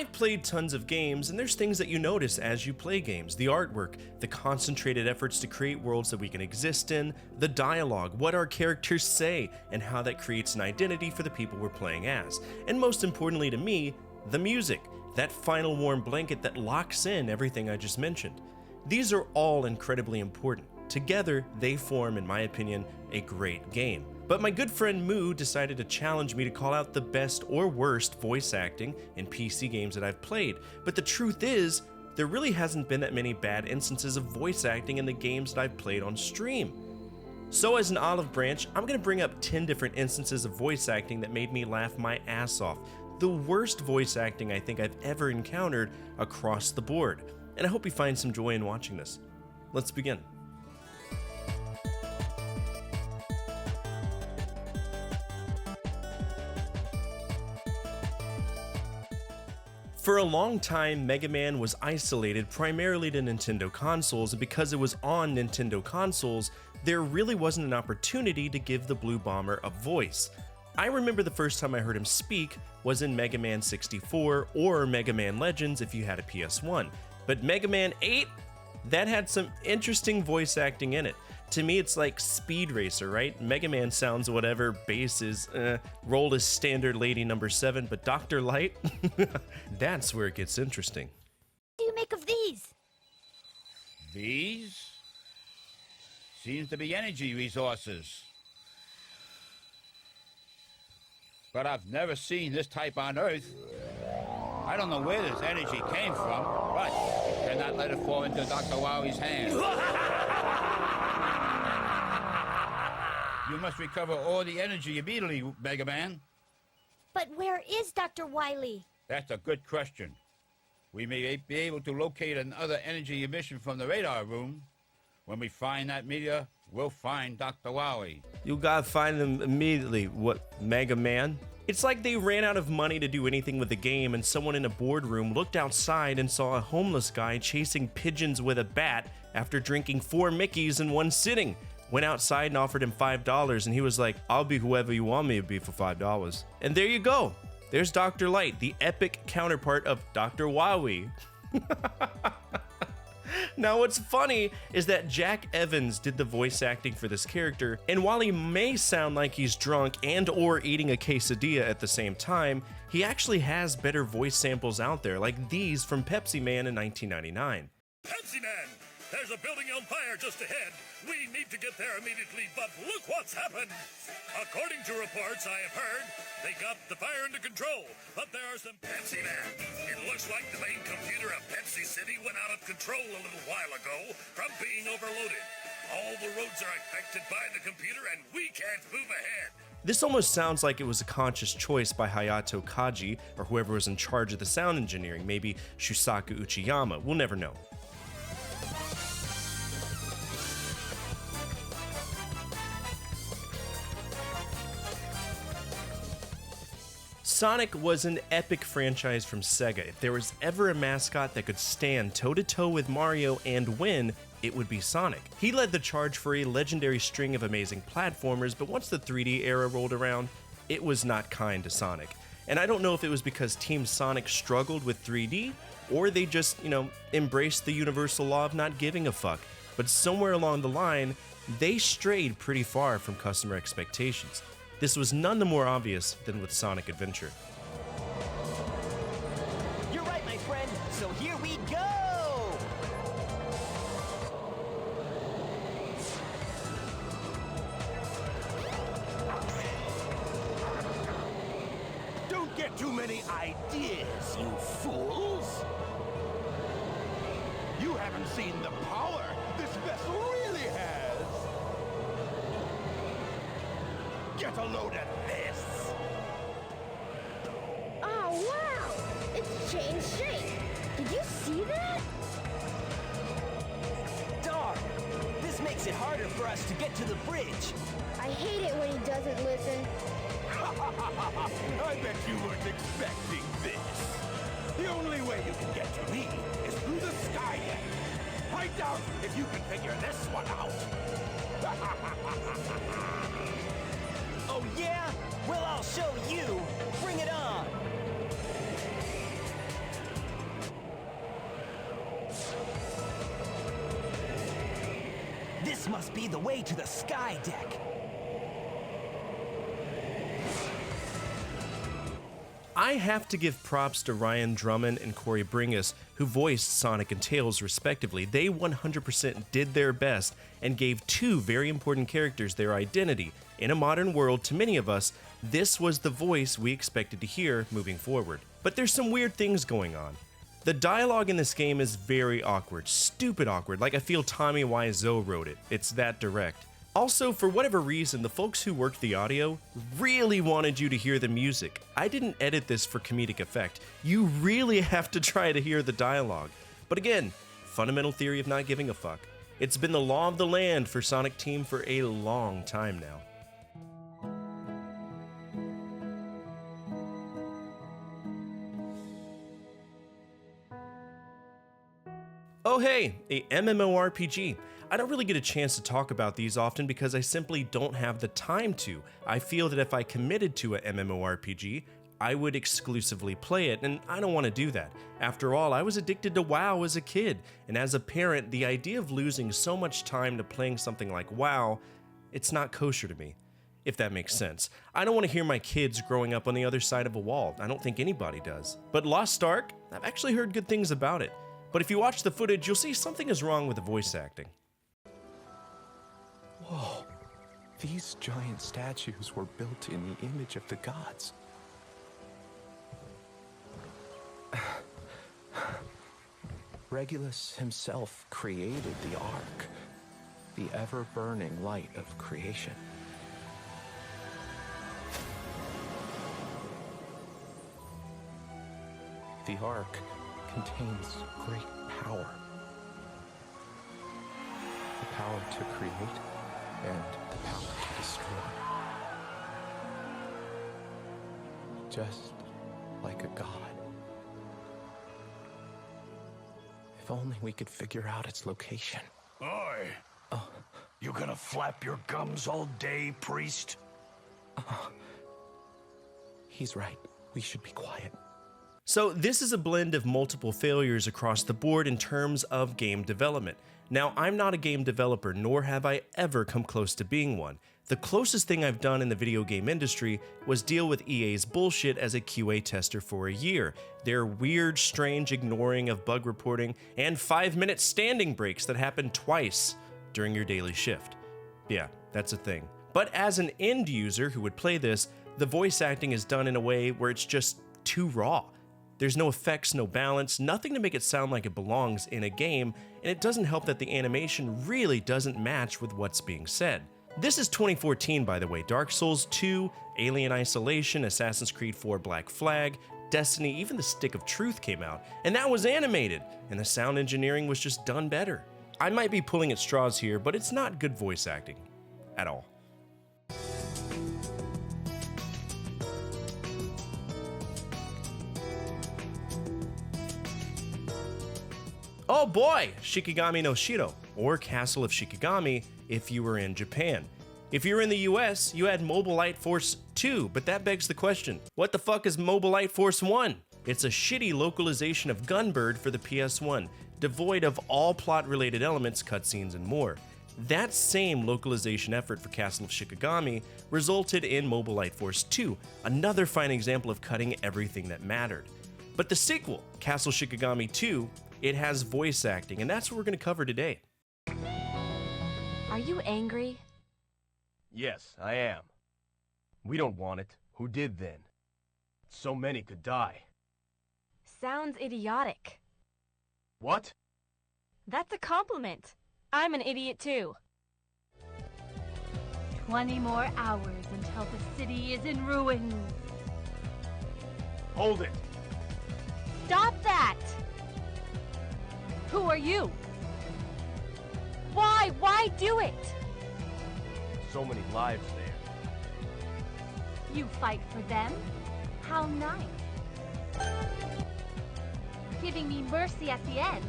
I've played tons of games, and there's things that you notice as you play games. The artwork, the concentrated efforts to create worlds that we can exist in, the dialogue, what our characters say, and how that creates an identity for the people we're playing as. And most importantly to me, the music, that final warm blanket that locks in everything I just mentioned. These are all incredibly important. Together, they form, in my opinion, a great game. But my good friend Moo decided to challenge me to call out the best or worst voice acting in PC games that I've played. But the truth is, there really hasn't been that many bad instances of voice acting in the games that I've played on stream. So as an olive branch, I'm going to bring up 10 different instances of voice acting that made me laugh my ass off. The worst voice acting I think I've ever encountered across the board. And I hope you find some joy in watching this. Let's begin. For a long time, Mega Man was isolated primarily to Nintendo consoles, and because it was on Nintendo consoles, there really wasn't an opportunity to give the Blue Bomber a voice. I remember the first time I heard him speak was in Mega Man 64 or Mega Man Legends if you had a PS1, but Mega Man 8, that had some interesting voice acting in it. To me, it's like Speed Racer, right? Mega Man sounds whatever, bass is rolled as standard lady number 7, but Dr. Light, that's where it gets interesting. What do you make of these? These? Seems to be energy resources. But I've never seen this type on Earth. I don't know where this energy came from, but cannot let it fall into Dr. Wowie's hands. You must recover all the energy immediately, Mega Man. But where is Dr. Wily? That's a good question. We may be able to locate another energy emission from the radar room. When we find that meteor, we'll find Dr. Wowie. You gotta find them immediately. What, Mega Man? It's like they ran out of money to do anything with the game, and someone in a boardroom looked outside and saw a homeless guy chasing pigeons with a bat after drinking 4 Mickeys in one sitting. Went outside and offered him $5, and he was like, I'll be whoever you want me to be for $5. And there you go. There's Dr. Light, the epic counterpart of Dr. Wowie. Now what's funny is that Jack Evans did the voice acting for this character, and while he may sound like he's drunk and or eating a quesadilla at the same time, he actually has better voice samples out there, like these from Pepsi Man in 1999. Pepsi Man! There's a building on fire just ahead. We need to get there immediately, but look what's happened. According to reports I have heard, they got the fire under control, but there are some Pepsi Man. It looks like the main computer of Pepsi City went out of control a little while ago from being overloaded. All the roads are affected by the computer and we can't move ahead. This almost sounds like it was a conscious choice by Hayato Kaji, or whoever was in charge of the sound engineering, maybe Shusaku Uchiyama, we'll never know. Sonic was an epic franchise from Sega. If there was ever a mascot that could stand toe-to-toe with Mario and win, it would be Sonic. He led the charge for a legendary string of amazing platformers, but once the 3D era rolled around, it was not kind to Sonic. And I don't know if it was because Team Sonic struggled with 3D, or they just, embraced the universal law of not giving a fuck. But somewhere along the line, they strayed pretty far from customer expectations. This was none the more obvious than with Sonic Adventure. You're right, my friend, so here we go! Don't get too many ideas, you fools! You haven't seen the power this vessel really has! Get a load of this! Oh, wow! It's changed shape. Did you see that? Darn! This makes it harder for us to get to the bridge. I hate it when he doesn't listen. I bet you weren't expecting this. The only way you can get to me is through the sky deck. I doubt if you can figure this one out. Oh yeah? Well, I'll show you. Bring it on. must be the way to the sky deck. I have to give props to Ryan Drummond and Corey Bringus, who voiced Sonic and Tails respectively. They 100% did their best and gave two very important characters their identity. In a modern world, to many of us, this was the voice we expected to hear moving forward. But there's some weird things going on. The dialogue in this game is very awkward, stupid awkward, like I feel Tommy Wiseau wrote it. It's that direct. Also, for whatever reason, the folks who worked the audio really wanted you to hear the music. I didn't edit this for comedic effect. You really have to try to hear the dialogue. But again, fundamental theory of not giving a fuck. It's been the law of the land for Sonic Team for a long time now. Oh hey, a MMORPG. I don't really get a chance to talk about these often because I simply don't have the time to. I feel that if I committed to a MMORPG, I would exclusively play it, and I don't want to do that. After all, I was addicted to WoW as a kid, and as a parent, the idea of losing so much time to playing something like WoW, it's not kosher to me, if that makes sense. I don't want to hear my kids growing up on the other side of a wall. I don't think anybody does. But Lost Ark, I've actually heard good things about it. But if you watch the footage, you'll see something is wrong with the voice acting. Whoa, these giant statues were built in the image of the gods. Regulus himself created the Ark, the ever-burning light of creation. The Ark contains great power. The power to create and the power to destroy. Just like a god. If only we could figure out its location. Oi! You gonna flap your gums all day, priest? He's right. We should be quiet. So this is a blend of multiple failures across the board in terms of game development. Now, I'm not a game developer, nor have I ever come close to being one. The closest thing I've done in the video game industry was deal with EA's bullshit as a QA tester for a year. Their weird, strange ignoring of bug reporting and 5-minute standing breaks that happen twice during your daily shift. Yeah, that's a thing. But as an end user who would play this, the voice acting is done in a way where it's just too raw. There's no effects, no balance, nothing to make it sound like it belongs in a game, and it doesn't help that the animation really doesn't match with what's being said. This is 2014, by the way. Dark Souls 2, Alien Isolation, Assassin's Creed 4 Black Flag, Destiny, even the Stick of Truth came out, and that was animated, and the sound engineering was just done better. I might be pulling at straws here, but it's not good voice acting. At all. Oh boy, Shikigami no Shiro, or Castle of Shikigami if you were in Japan. If you're in the US, you had Mobile Light Force 2, but that begs the question, what the fuck is Mobile Light Force 1? It's a shitty localization of Gunbird for the PS1, devoid of all plot-related elements, cutscenes, and more. That same localization effort for Castle of Shikigami resulted in Mobile Light Force 2, another fine example of cutting everything that mattered. But the sequel, Castle Shikigami 2, it has voice acting, and that's what we're going to cover today. Are you angry? Yes, I am. We don't want it. Who did then? So many could die. Sounds idiotic. What? That's a compliment. I'm an idiot too. 20 more hours until the city is in ruins. Hold it! Stop that! Who are you? Why? Why do it? So many lives there. You fight for them? How nice. Giving me mercy at the end?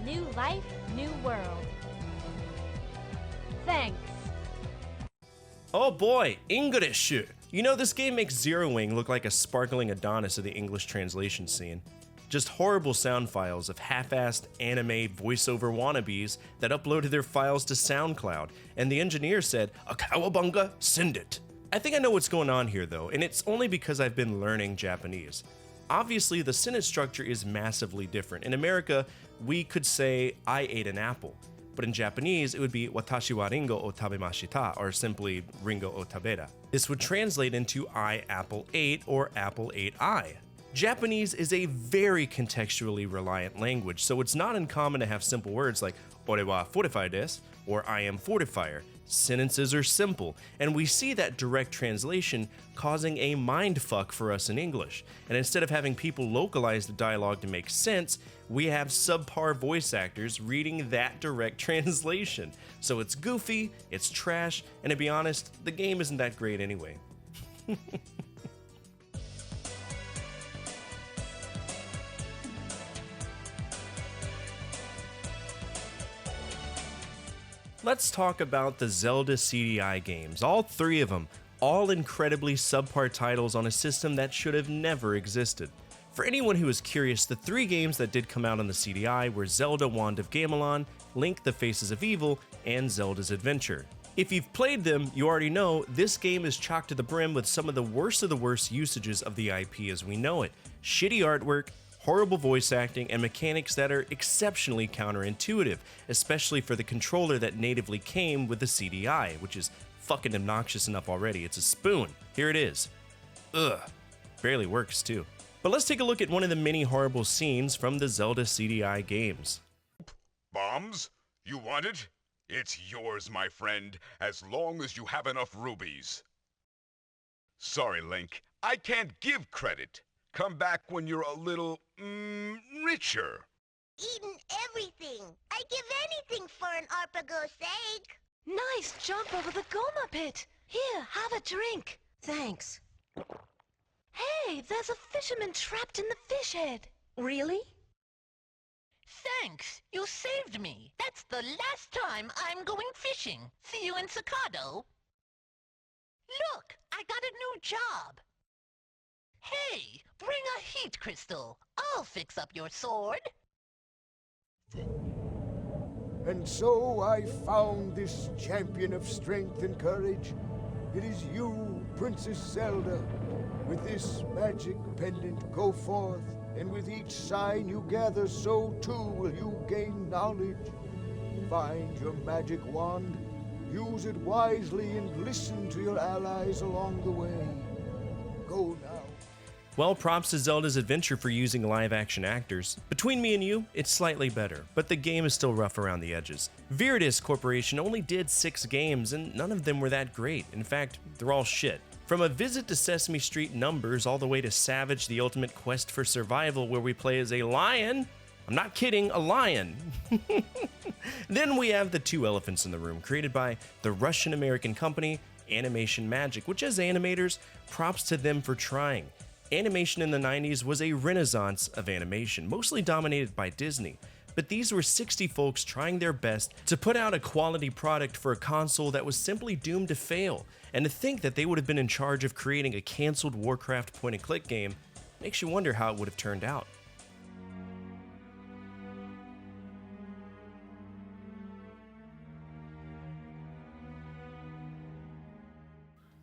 New life, new world. Thanks. Oh boy, English! You know, this game makes Zero Wing look like a sparkling Adonis of the English translation scene. just horrible sound files of half-assed anime voiceover wannabes that uploaded their files to SoundCloud, and the engineer said, "A cowabunga, send it." I think I know what's going on here though, and it's only because I've been learning Japanese. Obviously, the sentence structure is massively different. In America, we could say, "I ate an apple." But in Japanese, it would be "Watashi wa ringo o tabemashita," or simply "ringo o tabera." This would translate into "I apple ate" or "apple ate I." Japanese is a very contextually reliant language, so it's not uncommon to have simple words like "ore wa Fortefyre desu" or "I am Fortefyre." Sentences are simple, and we see that direct translation causing a mindfuck for us in English. And instead of having people localize the dialogue to make sense, we have subpar voice actors reading that direct translation. So it's goofy, it's trash, and to be honest, the game isn't that great anyway. Let's talk about the Zelda CDI games, all three of them, all incredibly subpar titles on a system that should have never existed. For anyone who is curious, the three games that did come out on the CDI were Zelda Wand of Gamelon, Link the Faces of Evil, and Zelda's Adventure. If you've played them, you already know this game is chock to the brim with some of the worst usages of the IP as we know it. Shitty artwork, horrible voice acting, and mechanics that are exceptionally counterintuitive, especially for the controller that natively came with the CDI, which is fucking obnoxious enough already. It's a spoon. Here it is. Ugh. Barely works too. But let's take a look at one of the many horrible scenes from the Zelda CDI games. Bombs? You want it? It's yours, my friend, as long as you have enough rubies. Sorry, Link. I can't give credit. Come back when you're a little, richer. Eating everything. I give anything for an Arpago's sake. Nice jump over the Goma pit. Here, have a drink. Thanks. Hey, there's a fisherman trapped in the fish head. Really? Thanks. You saved me. That's the last time I'm going fishing. See you in Sakado. Look, I got a new job. Hey, bring a heat crystal. I'll fix up your sword. And so I found this champion of strength and courage. It is you, Princess Zelda. With this magic pendant, go forth, and with each sign you gather, so too will you gain knowledge. Find your magic wand, use it wisely, and listen to your allies along the way. Go now. Well, props to Zelda's Adventure for using live-action actors. Between me and you, it's slightly better, but the game is still rough around the edges. Viridis Corporation only did 6 games, and none of them were that great. In fact, they're all shit. From A Visit to Sesame Street Numbers all the way to Savage: The Ultimate Quest for Survival, where we play as a lion. I'm not kidding, a lion. Then we have The Two Elephants in the Room, created by the Russian-American company Animation Magic, which as animators, props to them for trying. Animation in the 90s was a renaissance of animation, mostly dominated by Disney. But these were 60 folks trying their best to put out a quality product for a console that was simply doomed to fail. And to think that they would have been in charge of creating a canceled Warcraft point-and-click game makes you wonder how it would have turned out.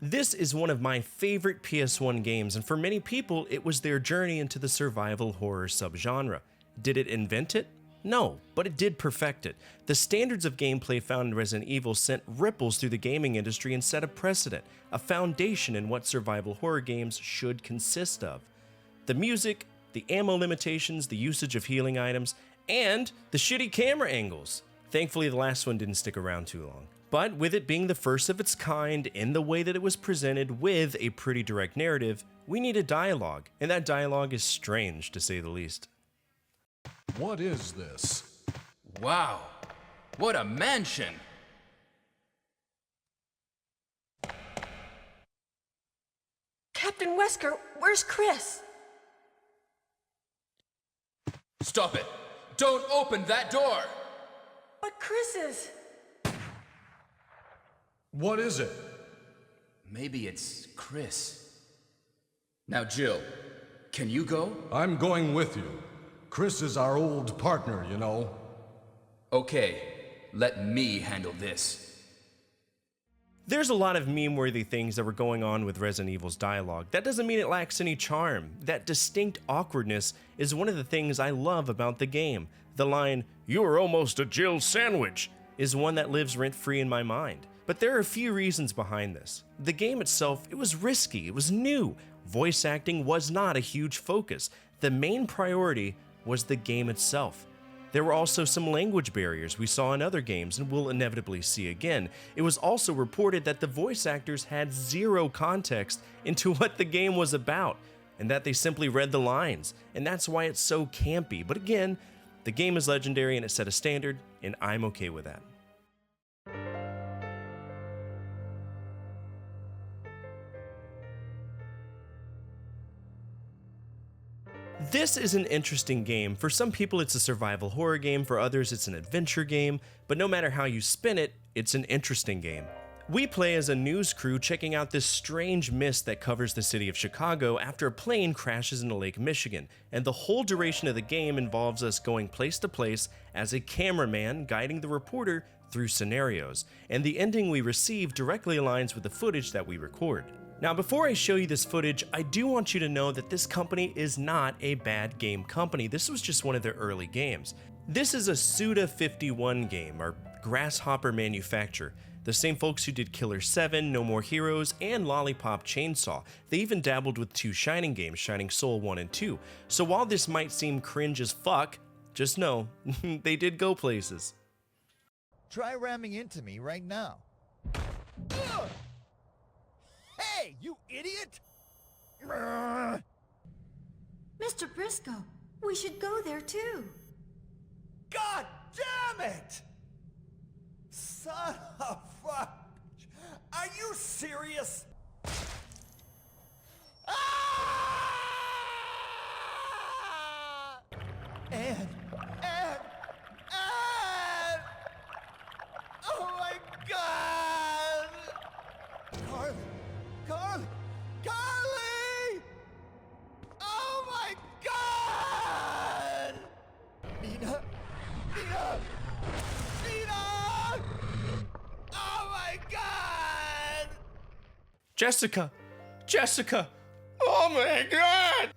This is one of my favorite PS1 games, and for many people, it was their journey into the survival horror subgenre. Did it invent it? No, but it did perfect it. The standards of gameplay found in Resident Evil sent ripples through the gaming industry and set a precedent, a foundation in what survival horror games should consist of. The music, the ammo limitations, the usage of healing items, and the shitty camera angles. Thankfully, the last one didn't stick around too long. But with it being the first of its kind in the way that it was presented with a pretty direct narrative, we need a dialogue, and that dialogue is strange to say the least. What is this? Wow, what a mansion! Captain Wesker, where's Chris? Stop it! Don't open that door! But Chris is... What is it? Maybe it's Chris. Now, Jill, can you go? I'm going with you. Chris is our old partner, you know. Okay, let me handle this. There's a lot of meme-worthy things that were going on with Resident Evil's dialogue. That doesn't mean it lacks any charm. That distinct awkwardness is one of the things I love about the game. The line, "You're almost a Jill sandwich," is one that lives rent-free in my mind. But there are a few reasons behind this. The game itself, it was risky, it was new. Voice acting was not a huge focus. The main priority was the game itself. There were also some language barriers we saw in other games and will inevitably see again. It was also reported that the voice actors had zero context into what the game was about, and that they simply read the lines, and that's why it's so campy. But again, the game is legendary and it set a standard, and I'm okay with that. This is an interesting game. For some people it's a survival horror game, for others it's an adventure game, but no matter how you spin it, it's an interesting game. We play as a news crew checking out this strange mist that covers the city of Chicago after a plane crashes into Lake Michigan, and the whole duration of the game involves us going place to place as a cameraman guiding the reporter through scenarios, and the ending we receive directly aligns with the footage that we record. Now, before I show you this footage, I do want you to know that this company is not a bad game company. This was just one of their early games. This is a Suda51 game, or Grasshopper manufacturer. The same folks who did Killer 7, No More Heroes, and Lollipop Chainsaw. They even dabbled with two Shining games, Shining Soul 1 and 2. So while this might seem cringe as fuck, just know, they did go places. Try ramming into me right now. Ugh! Hey, you idiot! Mr. Briscoe, we should go there too. God damn it! Son of a... Are you serious? Ah! And... Oh my God! Carly! Oh my God! Nina! Oh my God! Jessica! Oh my God!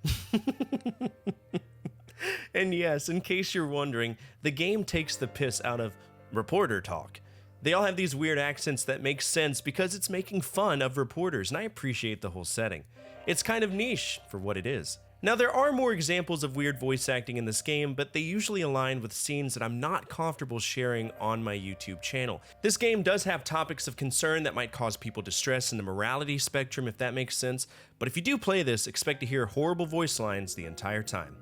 And yes, in case you're wondering, the game takes the piss out of reporter talk. They all have these weird accents that make sense because it's making fun of reporters, and I appreciate the whole setting. It's kind of niche for what it is. Now, there are more examples of weird voice acting in this game, but they usually align with scenes that I'm not comfortable sharing on my YouTube channel. This game does have topics of concern that might cause people distress in the morality spectrum, if that makes sense, but if you do play this, expect to hear horrible voice lines the entire time.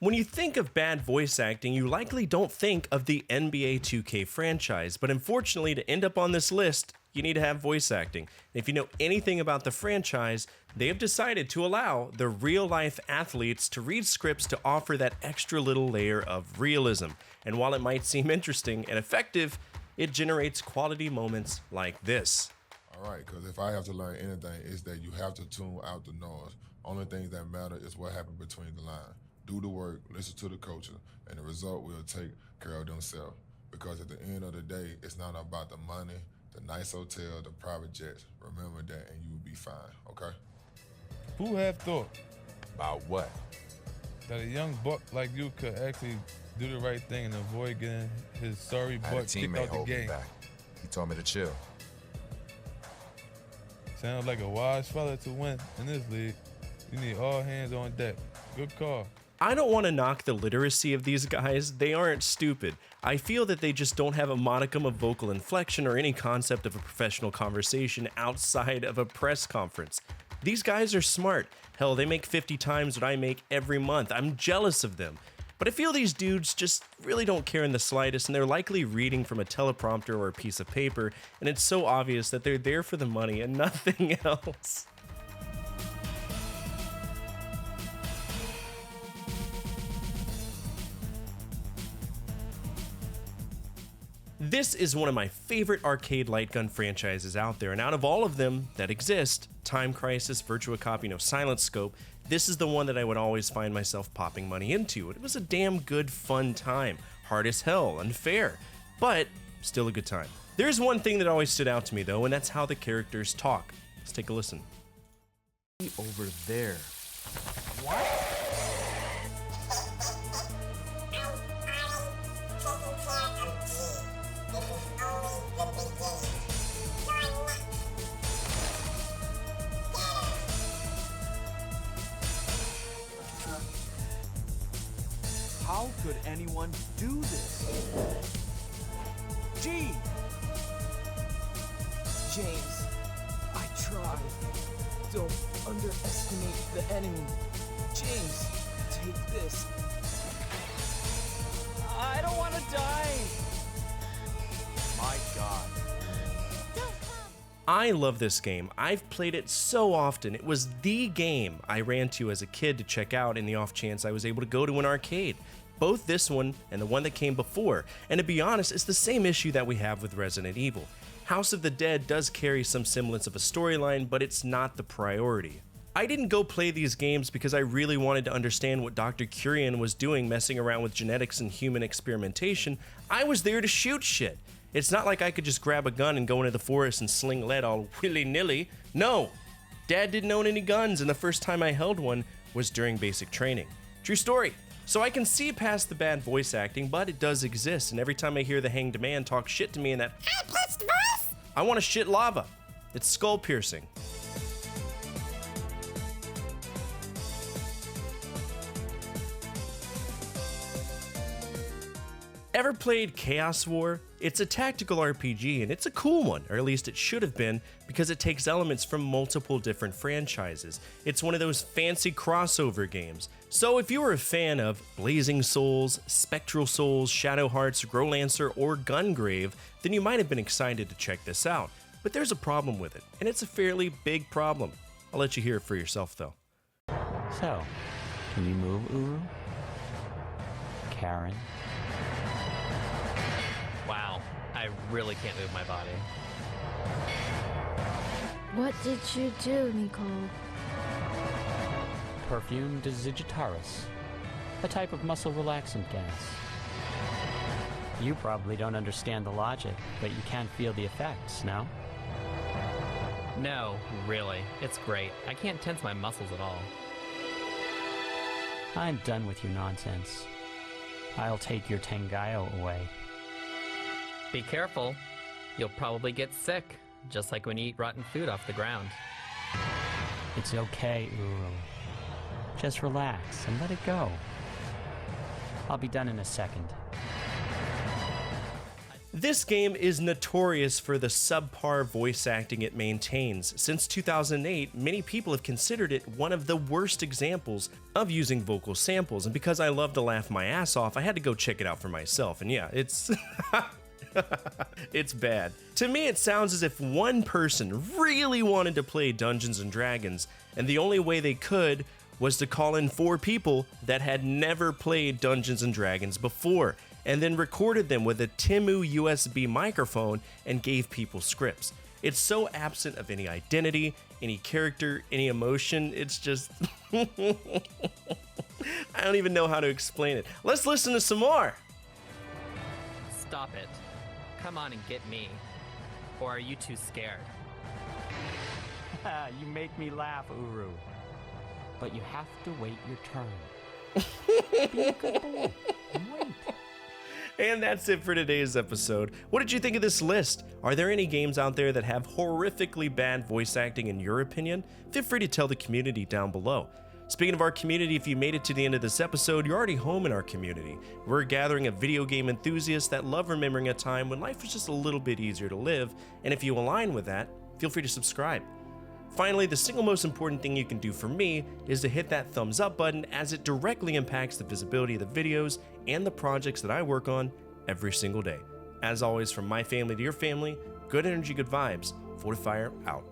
When you think of bad voice acting, you likely don't think of the NBA 2K franchise, but unfortunately, to end up on this list, you need to have voice acting. And if you know anything about the franchise, they have decided to allow the real-life athletes to read scripts to offer that extra little layer of realism. And while it might seem interesting and effective, it generates quality moments like this. All right, because if I have to learn anything, it's that you have to tune out the noise. Only thing that matter is what happened between the lines. Do the work, listen to the coaches, and the result will take care of themselves. Because at the end of the day, it's not about the money, the nice hotel, the private jets. Remember that and you will be fine, okay? Who have thought? About what? That a young buck like you could actually do the right thing and avoid getting his sorry I had a butt kicked teammate out the hold me game. back. He told me to chill. Sounds like a wise fella to win in this league. You need all hands on deck. Good call. I don't want to knock the literacy of these guys, they aren't stupid. I feel that they just don't have a modicum of vocal inflection or any concept of a professional conversation outside of a press conference. These guys are smart. Hell, they make 50 times what I make every month. I'm jealous of them. But I feel these dudes just really don't care in the slightest, and they're likely reading from a teleprompter or a piece of paper, and it's so obvious that they're there for the money and nothing else. This is one of my favorite arcade light gun franchises out there, and out of all of them that exist, Time Crisis, Virtua Cop, Silent Scope, this is the one that I would always find myself popping money into. It was a damn good fun time. Hard as hell, unfair, but still a good time. There's one thing that always stood out to me though, and that's how the characters talk. Let's take a listen. Over there. How could anyone do this? Gee! James, I tried. Don't underestimate the enemy. James, take this. I don't want to die. My God. I love this game. I've played it so often. It was the game I ran to as a kid to check out in the off chance I was able to go to an arcade. Both this one and the one that came before. And to be honest, it's the same issue that we have with Resident Evil. House of the Dead does carry some semblance of a storyline, but it's not the priority. I didn't go play these games because I really wanted to understand what Dr. Curian was doing messing around with genetics and human experimentation. I was there to shoot shit. It's not like I could just grab a gun and go into the forest and sling lead all willy-nilly. No! Dad didn't own any guns, and the first time I held one was during basic training. True story. So I can see past the bad voice acting, but it does exist, and every time I hear the Hanged Man talk shit to me in that high-pitched voice, I want to shit lava. It's skull-piercing. Ever played Chaos War? It's a tactical RPG, and it's a cool one, or at least it should have been, because it takes elements from multiple different franchises. It's one of those fancy crossover games. So if you were a fan of Blazing Souls, Spectral Souls, Shadow Hearts, Growlancer, or Gungrave, then you might have been excited to check this out. But there's a problem with it, and it's a fairly big problem. I'll let you hear it for yourself, though. So, can you move, Uru? Karen? Wow, I really can't move my body. What did you do, Nicole? Perfume digitaris, a type of muscle relaxant gas. You probably don't understand the logic, but you can feel the effects, no? No, really. It's great. I can't tense my muscles at all. I'm done with your nonsense. I'll take your Tengayo away. Be careful. You'll probably get sick, just like when you eat rotten food off the ground. It's okay, Uru. Just relax and let it go. I'll be done in a second. This game is notorious for the subpar voice acting it maintains. Since 2008, many people have considered it one of the worst examples of using vocal samples, and because I love to laugh my ass off, I had to go check it out for myself, and yeah, it's... it's bad. To me, it sounds as if one person really wanted to play Dungeons & Dragons, and the only way they could was to call in 4 people that had never played Dungeons & Dragons before, and then recorded them with a Timu USB microphone and gave people scripts. It's so absent of any identity, any character, any emotion, it's just... I don't even know how to explain it. Let's listen to some more! Stop it. Come on and get me. Or are you too scared? You make me laugh, Uru. But you have to wait your turn. Be a good boy and wait. And that's it for today's episode. What did you think of this list? Are there any games out there that have horrifically bad voice acting in your opinion? Feel free to tell the community down below. Speaking of our community, if you made it to the end of this episode, you're already home in our community. We're a gathering of video game enthusiasts that love remembering a time when life was just a little bit easier to live, and if you align with that, feel free to subscribe. Finally, the single most important thing you can do for me is to hit that thumbs up button, as it directly impacts the visibility of the videos and the projects that I work on every single day. As always, from my family to your family, good energy, good vibes. Fortefyre out.